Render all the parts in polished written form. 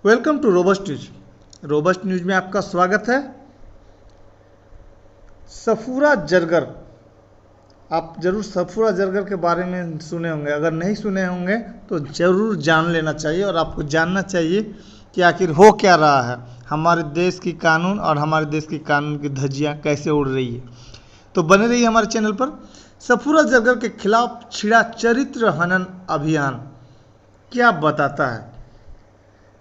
Welcome to robust news. Robust news में आपका स्वागत है। सफूरा जरगर, आप जरूर सफूरा जरगर के बारे में सुने होंगे। अगर नहीं सुने होंगे तो ज़रूर जान लेना चाहिए और आपको जानना चाहिए कि आखिर हो क्या रहा है, हमारे देश की कानून और हमारे देश की कानून की धज्जियाँ कैसे उड़ रही है। तो बने रहिए हमारे चैनल पर। सफूरा जरगर के खिलाफ छिड़ा चरित्र हनन अभियान क्या बताता है।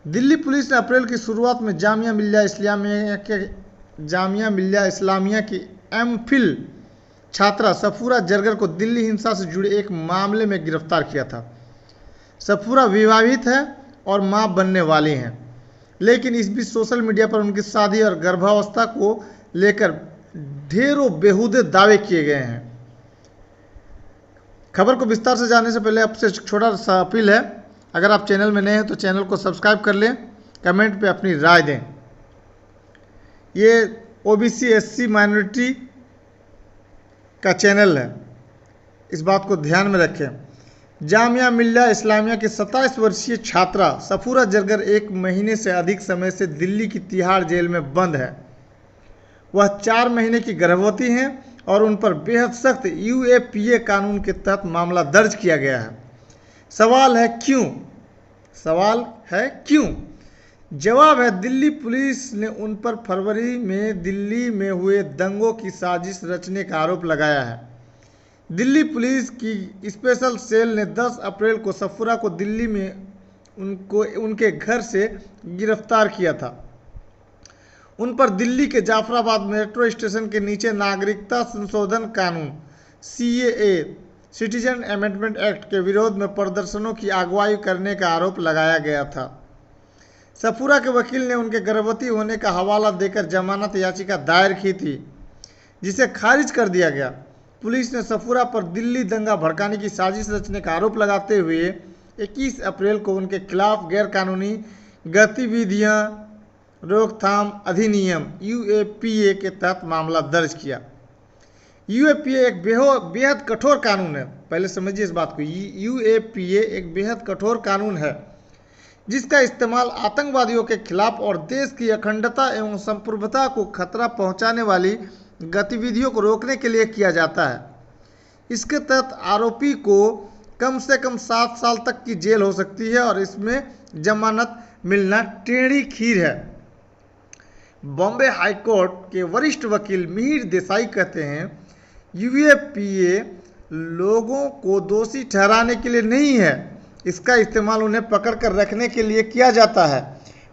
दिल्ली पुलिस ने अप्रैल की शुरुआत में जामिया मिल्लिया इस्लामिया की एमफिल छात्रा सफूरा जरगर को दिल्ली हिंसा से जुड़े एक मामले में गिरफ्तार किया था। सफूरा विवाहित है और मां बनने वाली हैं, लेकिन इस बीच सोशल मीडिया पर उनकी शादी और गर्भावस्था को लेकर ढेरों बेहुदे दावे किए गए हैं। खबर को विस्तार से जानने से पहले आपसे छोटा सा अपील है, अगर आप चैनल में नए हैं तो चैनल को सब्सक्राइब कर लें, कमेंट पे अपनी राय दें। ये ओबीसी एससी माइनॉरिटी का चैनल है, इस बात को ध्यान में रखें। जामिया मिल्लिया इस्लामिया की 27 वर्षीय छात्रा सफूरा जरगर 1 महीने से अधिक समय से दिल्ली की तिहाड़ जेल में बंद है। वह 4 महीने की गर्भवती हैं और उन पर बेहद सख्त यूएपीए कानून के तहत मामला दर्ज किया गया है। सवाल है क्यों? जवाब है, दिल्ली पुलिस ने उन पर फरवरी में दिल्ली में हुए दंगों की साजिश रचने का आरोप लगाया है। दिल्ली पुलिस की स्पेशल सेल ने 10 अप्रैल को सफूरा को दिल्ली में उनके घर से गिरफ्तार किया था। उन पर दिल्ली के जाफराबाद मेट्रो स्टेशन के नीचे नागरिकता संशोधन कानून CAA सिटीजन अमेंडमेंट एक्ट के विरोध में प्रदर्शनों की अगुवाई करने का आरोप लगाया गया था। सफूरा के वकील ने उनके गर्भवती होने का हवाला देकर जमानत याचिका दायर की थी, जिसे खारिज कर दिया गया। पुलिस ने सफूरा पर दिल्ली दंगा भड़काने की साजिश रचने का आरोप लगाते हुए 21 अप्रैल को उनके खिलाफ गैरकानूनी गतिविधियां रोकथाम अधिनियम UAPA के तहत मामला दर्ज किया। UAPA एक बेहद कठोर कानून है, पहले समझिए इस बात को। UAPA एक बेहद कठोर कानून है जिसका इस्तेमाल आतंकवादियों के खिलाफ और देश की अखंडता एवं संप्रभुता को खतरा पहुंचाने वाली गतिविधियों को रोकने के लिए किया जाता है। इसके तहत आरोपी को कम से कम 7 साल तक की जेल हो सकती है और इसमें जमानत मिलना टेढ़ी खीर है। बॉम्बे हाईकोर्ट के वरिष्ठ वकील मिहिर देसाई कहते हैं, UAPA लोगों को दोषी ठहराने के लिए नहीं है, इसका इस्तेमाल उन्हें पकड़कर रखने के लिए किया जाता है।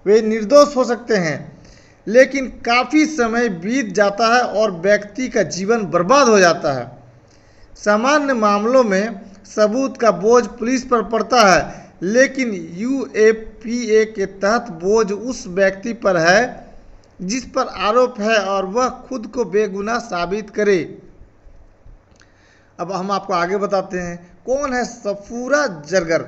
वे निर्दोष हो सकते हैं, लेकिन काफ़ी समय बीत जाता है और व्यक्ति का जीवन बर्बाद हो जाता है। सामान्य मामलों में सबूत का बोझ पुलिस पर पड़ता है, लेकिन UAPA के तहत बोझ उस व्यक्ति पर है जिस पर आरोप है और वह खुद को बेगुनाह साबित करे। अब हम आपको आगे बताते हैं कौन है सफूरा जरगर।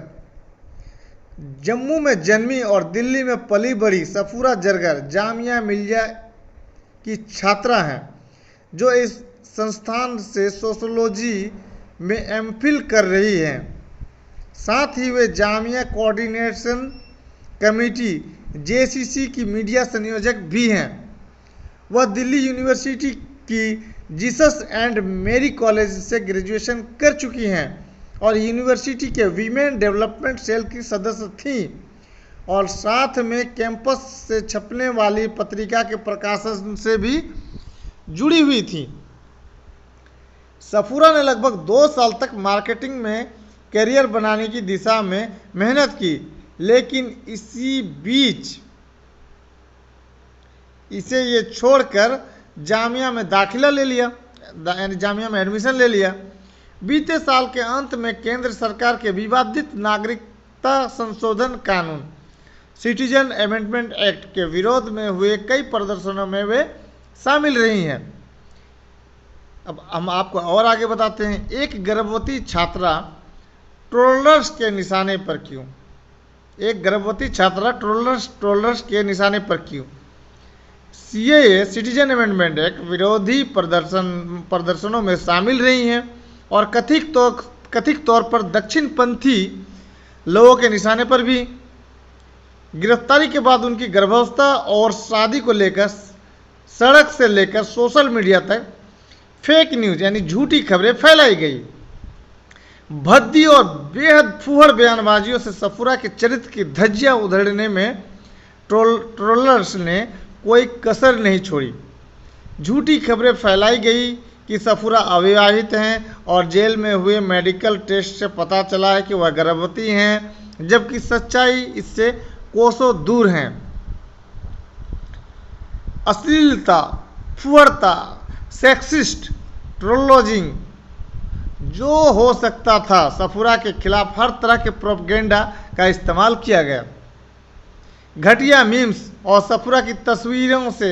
जम्मू में जन्मी और दिल्ली में पली बड़ी सफूरा जरगर जामिया मिल्लिया की छात्रा हैं, जो इस संस्थान से सोशोलॉजी में एमफिल कर रही हैं। साथ ही वे जामिया कोऑर्डिनेशन कमेटी JCC की मीडिया संयोजक भी हैं। वह दिल्ली यूनिवर्सिटी की जीसस एंड मेरी कॉलेज से ग्रेजुएशन कर चुकी हैं और यूनिवर्सिटी के वीमेन डेवलपमेंट सेल की सदस्य थीं और साथ में कैंपस से छपने वाली पत्रिका के प्रकाशन से भी जुड़ी हुई थी। सफूरा ने लगभग 2 साल तक मार्केटिंग में करियर बनाने की दिशा में मेहनत की, लेकिन इसी बीच इसे ये छोड़कर जामिया में दाखिला ले लिया, यानी जामिया में एडमिशन ले लिया। बीते साल के अंत में केंद्र सरकार के विवादित नागरिकता संशोधन कानून सिटीजन अमेंडमेंट एक्ट के विरोध में हुए कई प्रदर्शनों में वे शामिल रही हैं। अब हम आपको और आगे बताते हैं, एक गर्भवती छात्रा ट्रोलर्स के निशाने पर क्यों? एक गर्भवती छात्रा ट्रोलर्स के निशाने पर क्यों? CAA सिटीजन अमेंडमेंट एक्ट विरोधी प्रदर्शनों में शामिल रही हैं और कथित तौर पर दक्षिणपंथी लोगों के निशाने पर भी। गिरफ्तारी के बाद उनकी गर्भावस्था और शादी को लेकर सड़क से लेकर सोशल मीडिया तक फेक न्यूज यानी झूठी खबरें फैलाई गई। भद्दी और बेहद फूहड़ बयानबाजियों से सफूरा के चरित्र की धज्जियां उधेड़ने में ट्रोलर्स ने कोई कसर नहीं छोड़ी। झूठी खबरें फैलाई गई कि सफूरा अविवाहित हैं और जेल में हुए मेडिकल टेस्ट से पता चला है कि वह गर्भवती हैं, जबकि सच्चाई इससे कोसों दूर है। अश्लीलता, फुहड़ता, सेक्सिस्ट ट्रोलोजिंग जो हो सकता था, सफूरा के खिलाफ हर तरह के प्रोपेगेंडा का इस्तेमाल किया गया। घटिया मीम्स और सफूरा की तस्वीरों से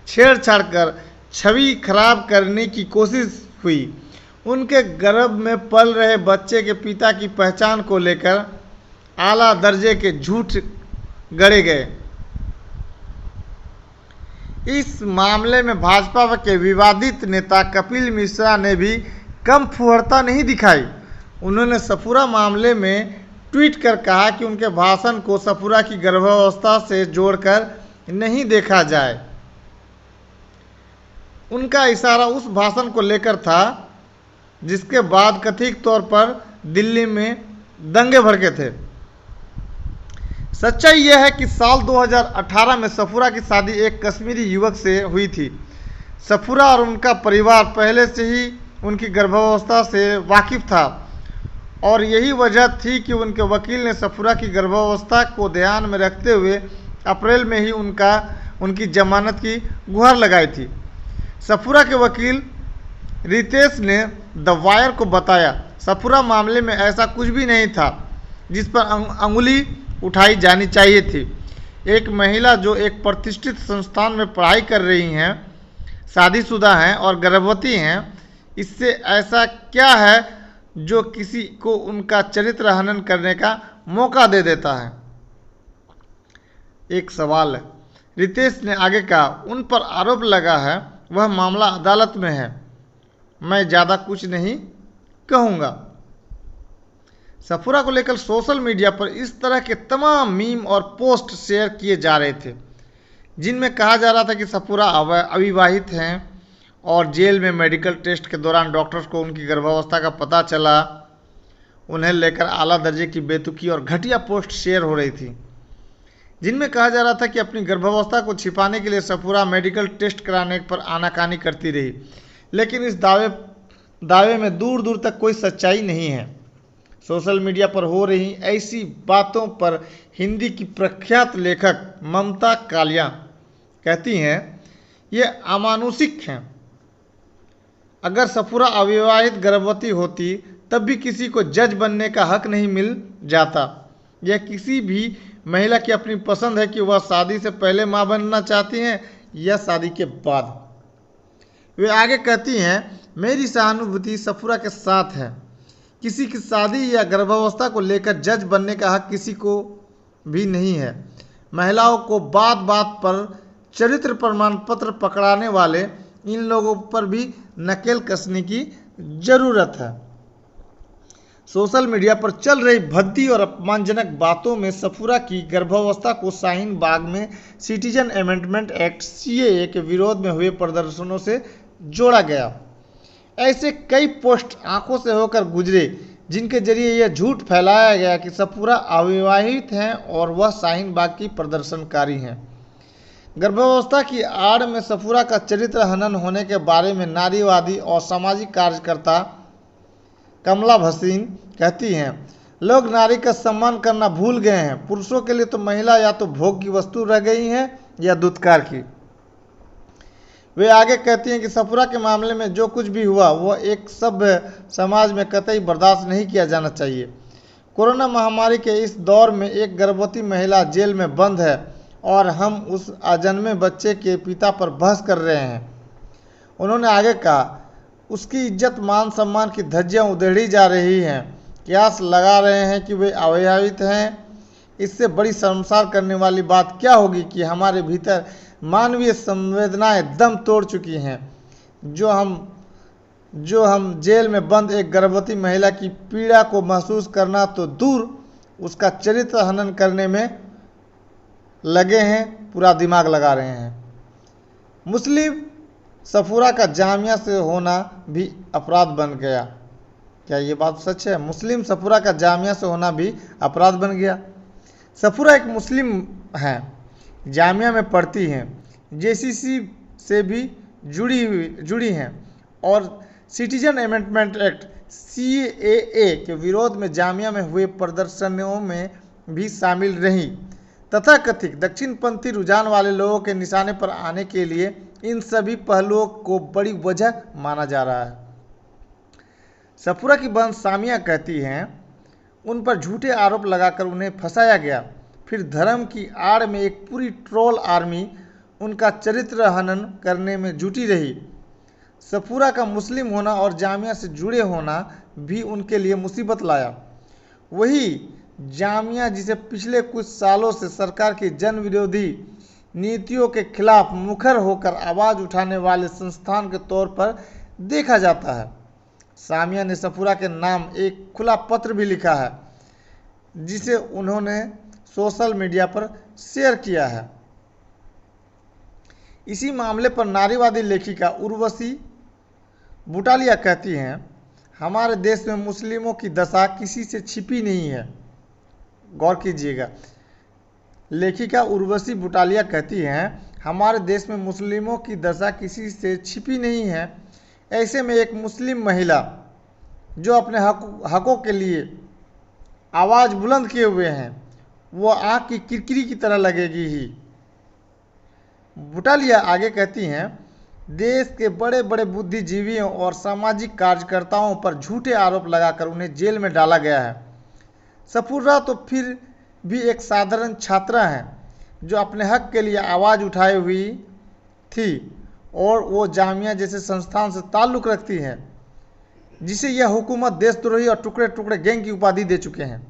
छेड़छाड़ कर छवि खराब करने की कोशिश हुई। उनके गर्भ में पल रहे बच्चे के पिता की पहचान को लेकर आला दर्जे के झूठ गढ़े गए। इस मामले में भाजपा के विवादित नेता कपिल मिश्रा ने भी कम फुहड़ता नहीं दिखाई। उन्होंने सफूरा मामले में ट्वीट कर कहा कि उनके भाषण को सफूरा की गर्भावस्था से जोड़कर नहीं देखा जाए। उनका इशारा उस भाषण को लेकर था जिसके बाद कथित तौर पर दिल्ली में दंगे भड़के थे। सच्चाई यह है कि साल 2018 में सफूरा की शादी एक कश्मीरी युवक से हुई थी। सफूरा और उनका परिवार पहले से ही उनकी गर्भावस्था से वाकिफ था और यही वजह थी कि उनके वकील ने सफूरा की गर्भावस्था को ध्यान में रखते हुए अप्रैल में ही उनकी जमानत की गुहार लगाई थी। सफूरा के वकील रितेश ने द वायर को बताया, सफूरा मामले में ऐसा कुछ भी नहीं था जिस पर अंगुली उठाई जानी चाहिए थी। एक महिला जो एक प्रतिष्ठित संस्थान में पढ़ाई कर रही हैं, शादीशुदा हैं और गर्भवती हैं, इससे ऐसा क्या है जो किसी को उनका चरित्र हनन करने का मौका दे देता है? एक सवाल है। रितेश ने आगे कहा, उन पर आरोप लगा है, वह मामला अदालत में है, मैं ज़्यादा कुछ नहीं कहूँगा। सफूरा को लेकर सोशल मीडिया पर इस तरह के तमाम मीम और पोस्ट शेयर किए जा रहे थे जिनमें कहा जा रहा था कि सफूरा अविवाहित हैं और जेल में मेडिकल टेस्ट के दौरान डॉक्टर्स को उनकी गर्भावस्था का पता चला। उन्हें लेकर आला दर्जे की बेतुकी और घटिया पोस्ट शेयर हो रही थी जिनमें कहा जा रहा था कि अपनी गर्भावस्था को छिपाने के लिए सफूरा मेडिकल टेस्ट कराने पर आनाकानी करती रही, लेकिन इस दावे में दूर दूर तक कोई सच्चाई नहीं है। सोशल मीडिया पर हो रही ऐसी बातों पर हिंदी की प्रख्यात लेखक ममता कालिया कहती हैं, ये अमानुषिक हैं। अगर सफूरा अविवाहित गर्भवती होती तब भी किसी को जज बनने का हक नहीं मिल जाता। यह किसी भी महिला की अपनी पसंद है कि वह शादी से पहले मां बनना चाहती हैं या शादी के बाद। वे आगे कहती हैं, मेरी सहानुभूति सफूरा के साथ है। किसी की शादी या गर्भावस्था को लेकर जज बनने का हक किसी को भी नहीं है। महिलाओं को बात बात पर चरित्र प्रमाण पत्र पकड़ाने वाले इन लोगों पर भी नकेल कसने की जरूरत है। सोशल मीडिया पर चल रही भद्दी और अपमानजनक बातों में सफूरा की गर्भावस्था को शाहीन बाग में सिटीजन अमेंडमेंट एक्ट CAA के विरोध में हुए प्रदर्शनों से जोड़ा गया। ऐसे कई पोस्ट आंखों से होकर गुजरे जिनके जरिए यह झूठ फैलाया गया कि सफूरा अविवाहित हैं और वह शाहीन बाग की प्रदर्शनकारी हैं। गर्भावस्था की आड़ में सफूरा का चरित्र हनन होने के बारे में नारीवादी और सामाजिक कार्यकर्ता कमला भसीन कहती हैं, लोग नारी का सम्मान करना भूल गए हैं। पुरुषों के लिए तो महिला या तो भोग की वस्तु रह गई है या दुत्कार की। वे आगे कहती हैं कि सफूरा के मामले में जो कुछ भी हुआ वह एक सभ्य समाज में कतई बर्दाश्त नहीं किया जाना चाहिए। कोरोना महामारी के इस दौर में एक गर्भवती महिला जेल में बंद है और हम उस अजन्मे बच्चे के पिता पर बहस कर रहे हैं। उन्होंने आगे कहा, उसकी इज्जत मान सम्मान की धज्जियां उधेड़ी जा रही हैं। कयास लगा रहे हैं कि वे अविवाहित हैं। इससे बड़ी शर्मसार करने वाली बात क्या होगी कि हमारे भीतर मानवीय संवेदनाएं दम तोड़ चुकी हैं। जो हम जेल में बंद एक गर्भवती महिला की पीड़ा को महसूस करना तो दूर, उसका चरित्र हनन करने में लगे हैं, पूरा दिमाग लगा रहे हैं। मुस्लिम सफूरा का जामिया से होना भी अपराध बन गया। क्या ये बात सच है? मुस्लिम सफूरा का जामिया से होना भी अपराध बन गया। सफूरा एक मुस्लिम हैं, जामिया में पढ़ती हैं, जेसीसी से भी जुड़ी हैं और सिटीजन अमेंडमेंट एक्ट CAA के विरोध में जामिया में हुए प्रदर्शनों में भी शामिल रहीं। तथाकथित दक्षिणपंथी रुझान वाले लोगों के निशाने पर आने के लिए इन सभी पहलुओं को बड़ी वजह माना जा रहा है। सफूरा की बहन सामिया कहती हैं, उन पर झूठे आरोप लगाकर उन्हें फंसाया गया। फिर धर्म की आड़ में एक पूरी ट्रोल आर्मी उनका चरित्र हनन करने में जुटी रही। सफूरा का मुस्लिम होना और जामिया से जुड़े होना भी उनके लिए मुसीबत लाया। वही जामिया जिसे पिछले कुछ सालों से सरकार की जन विरोधी नीतियों के खिलाफ मुखर होकर आवाज़ उठाने वाले संस्थान के तौर पर देखा जाता है। सामिया ने सफूरा के नाम एक खुला पत्र भी लिखा है, जिसे उन्होंने सोशल मीडिया पर शेयर किया है। इसी मामले पर नारीवादी लेखिका उर्वशी बुटालिया कहती हैं, हमारे देश में मुस्लिमों की दशा किसी से छिपी नहीं है। गौर कीजिएगा, लेखिका उर्वशी बुटालिया कहती हैं, हमारे देश में मुस्लिमों की दशा किसी से छिपी नहीं है। ऐसे में एक मुस्लिम महिला जो अपने हकों के लिए आवाज़ बुलंद किए हुए हैं, वो आँख की किरकिरी की तरह लगेगी ही। बुटालिया आगे कहती हैं, देश के बड़े बड़े बुद्धिजीवियों और सामाजिक कार्यकर्ताओं पर झूठे आरोप लगाकर उन्हें जेल में डाला गया है। सफूरा तो फिर भी एक साधारण छात्रा हैं जो अपने हक के लिए आवाज़ उठाई हुई थी और वो जामिया जैसे संस्थान से ताल्लुक़ रखती हैं, जिसे यह हुकूमत देशद्रोही और टुकड़े टुकड़े गैंग की उपाधि दे चुके हैं।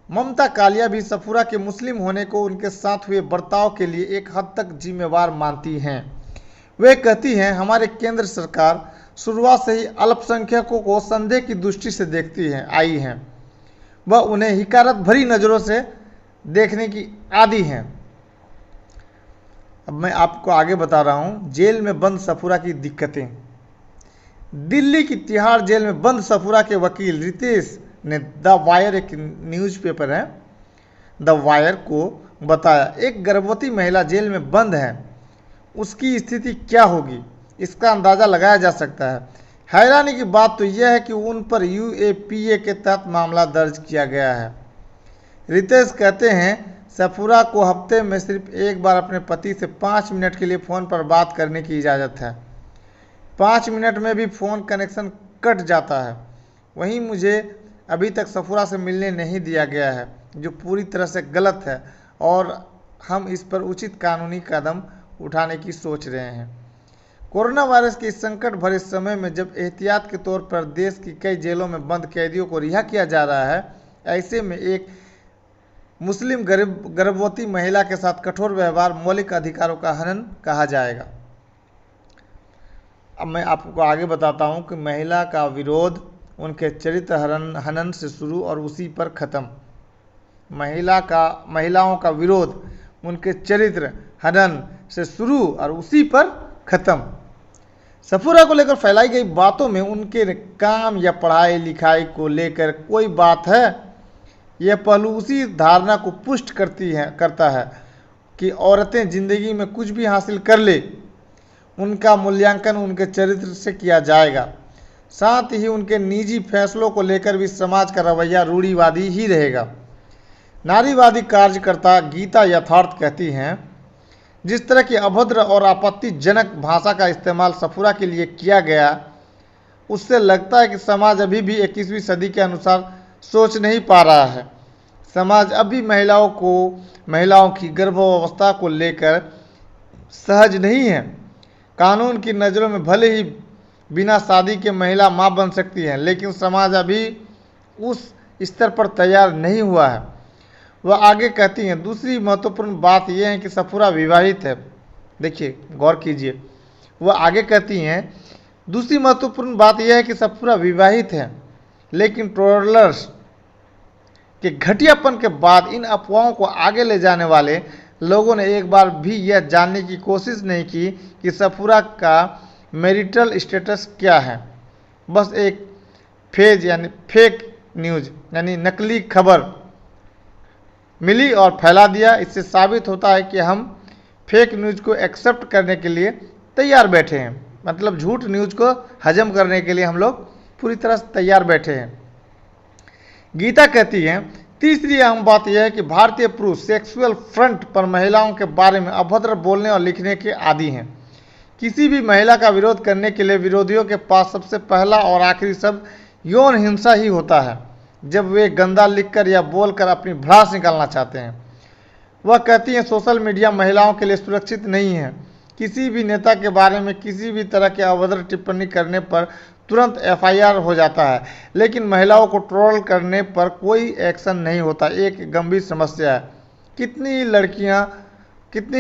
ममता कालिया भी सफूरा के मुस्लिम होने को उनके साथ हुए बर्ताव के लिए एक हद तक जिम्मेवार मानती हैं। वे कहती हैं, हमारे केंद्र सरकार शुरुआत से ही अल्पसंख्यकों को संदेह की दृष्टि से देखती आई हैं। वह उन्हें हिकारत भरी नज़रों से देखने की आदी हैं। अब मैं आपको आगे बता रहा हूँ जेल में बंद सफूरा की दिक्कतें। दिल्ली की तिहाड़ जेल में बंद सफूरा के वकील रितेश ने द वायर, एक न्यूज़पेपर है, द वायर को बताया, एक गर्भवती महिला जेल में बंद है, उसकी स्थिति क्या होगी इसका अंदाज़ा लगाया जा सकता है। हैरानी की बात तो यह है कि उन पर UAPA के तहत मामला दर्ज किया गया है। रितेश कहते हैं, सफूरा को हफ्ते में सिर्फ एक बार अपने पति से 5 मिनट के लिए फ़ोन पर बात करने की इजाज़त है। 5 मिनट में भी फ़ोन कनेक्शन कट जाता है। वहीं मुझे अभी तक सफूरा से मिलने नहीं दिया गया है, जो पूरी तरह से गलत है और हम इस पर उचित कानूनी कदम उठाने की सोच रहे हैं। कोरोना वायरस के इस संकट भरे समय में जब एहतियात के तौर पर देश की कई जेलों में बंद कैदियों को रिहा किया जा रहा है, ऐसे में एक मुस्लिम गर्भवती महिला के साथ कठोर व्यवहार मौलिक अधिकारों का हनन कहा जाएगा। अब मैं आपको आगे बताता हूं कि महिला का विरोध उनके चरित्र हनन से शुरू और उसी पर ख़त्म। महिलाओं का विरोध उनके चरित्र हनन से शुरू और उसी पर ख़त्म। सफूरा को लेकर फैलाई गई बातों में उनके काम या पढ़ाई लिखाई को लेकर कोई बात है, यह पहलू उसी धारणा को पुष्ट करता है कि औरतें ज़िंदगी में कुछ भी हासिल कर ले, उनका मूल्यांकन उनके चरित्र से किया जाएगा। साथ ही उनके निजी फैसलों को लेकर भी समाज का रवैया रूढ़िवादी ही रहेगा। नारीवादी कार्यकर्ता गीता यथार्थ कहती हैं, जिस तरह की अभद्र और आपत्तिजनक भाषा का इस्तेमाल सफूरा के लिए किया गया, उससे लगता है कि समाज अभी भी 21वीं सदी के अनुसार सोच नहीं पा रहा है। समाज अभी महिलाओं की गर्भावस्था को लेकर सहज नहीं है। कानून की नज़रों में भले ही बिना शादी के महिला मां बन सकती है, लेकिन समाज अभी उस स्तर पर तैयार नहीं हुआ है। वह आगे कहती हैं, दूसरी महत्वपूर्ण बात यह है कि सफूरा विवाहित है। देखिए, गौर कीजिए, वह आगे कहती हैं, दूसरी महत्वपूर्ण बात यह है कि सफूरा विवाहित है, लेकिन ट्रोलर्स कि घटियापन के बाद इन अफवाहों को आगे ले जाने वाले लोगों ने एक बार भी यह जानने की कोशिश नहीं की कि सफूरा का मैरिटल स्टेटस क्या है। बस एक फेज यानी फेक न्यूज यानी नकली खबर मिली और फैला दिया। इससे साबित होता है कि हम फेक न्यूज को एक्सेप्ट करने के लिए तैयार बैठे हैं, मतलब झूठ न्यूज को हजम करने के लिए हम लोग पूरी तरह से तैयार बैठे हैं। गीता कहती है, तीसरी अहम बात यह है कि भारतीय पुरुष सेक्सुअल फ्रंट पर महिलाओं के बारे में अभद्र बोलने और लिखने के आदी हैं। किसी भी महिला का विरोध करने के लिए विरोधियों के पास सबसे पहला और आखिरी शब्द यौन हिंसा ही होता है, जब वे गंदा लिखकर या बोलकर अपनी भड़ास निकालना चाहते हैं। वह कहती हैं, सोशल मीडिया महिलाओं के लिए सुरक्षित नहीं है। किसी भी नेता के बारे में किसी भी तरह की अभद्र टिप्पणी करने पर तुरंत एफआईआर हो जाता है, लेकिन महिलाओं को ट्रोल करने पर कोई एक्शन नहीं होता। एक गंभीर समस्या है। कितनी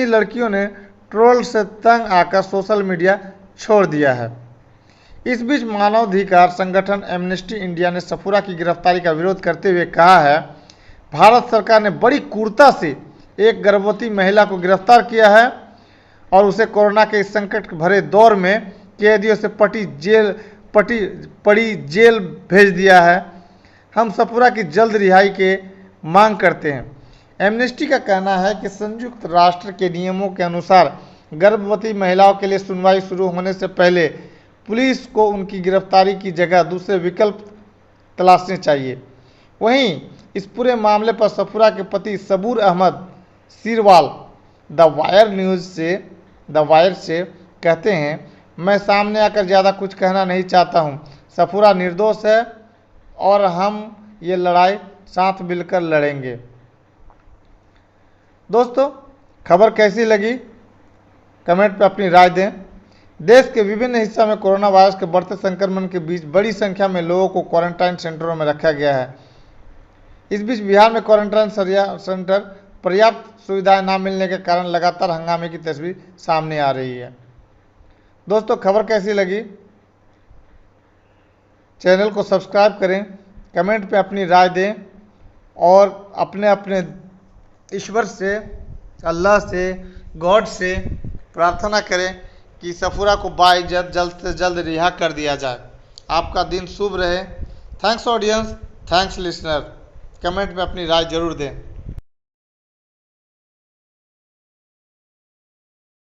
लड़कियों ने ट्रोल से तंग आकर सोशल मीडिया छोड़ दिया है। इस बीच मानवाधिकार संगठन एमनेस्टी इंडिया ने सफूरा की गिरफ्तारी का विरोध करते हुए कहा है, भारत सरकार ने बड़ी क्रूरता से एक गर्भवती महिला को गिरफ्तार किया है और उसे कोरोना के इस संकट भरे दौर में कैदियों से पड़ी जेल भेज दिया है। हम सफूरा की जल्द रिहाई के मांग करते हैं। एमनेस्टी का कहना है कि संयुक्त राष्ट्र के नियमों के अनुसार गर्भवती महिलाओं के लिए सुनवाई शुरू होने से पहले पुलिस को उनकी गिरफ्तारी की जगह दूसरे विकल्प तलाशने चाहिए। वहीं इस पूरे मामले पर सफूरा के पति सबूर अहमद सीरवाल द वायर से कहते हैं, मैं सामने आकर ज़्यादा कुछ कहना नहीं चाहता हूं। सफूरा निर्दोष है और हम ये लड़ाई साथ मिलकर लड़ेंगे। दोस्तों, खबर कैसी लगी कमेंट पे अपनी राय दें। देश के विभिन्न हिस्सों में कोरोना वायरस के बढ़ते संक्रमण के बीच बड़ी संख्या में लोगों को क्वारंटाइन सेंटरों में रखा गया है। इस बीच बिहार में क्वारंटाइन सेंटर पर्याप्त सुविधाएं न मिलने के कारण लगातार हंगामे की तस्वीर सामने आ रही है। दोस्तों, खबर कैसी लगी चैनल को सब्सक्राइब करें, कमेंट पे अपनी राय दें और अपने ईश्वर से, अल्लाह से, गॉड से प्रार्थना करें कि सफूरा को बाइज्जत जल्द से जल्द रिहा कर दिया जाए। आपका दिन शुभ रहे। Thanks audience, thanks listener. Comment में अपनी राय जरूर दें।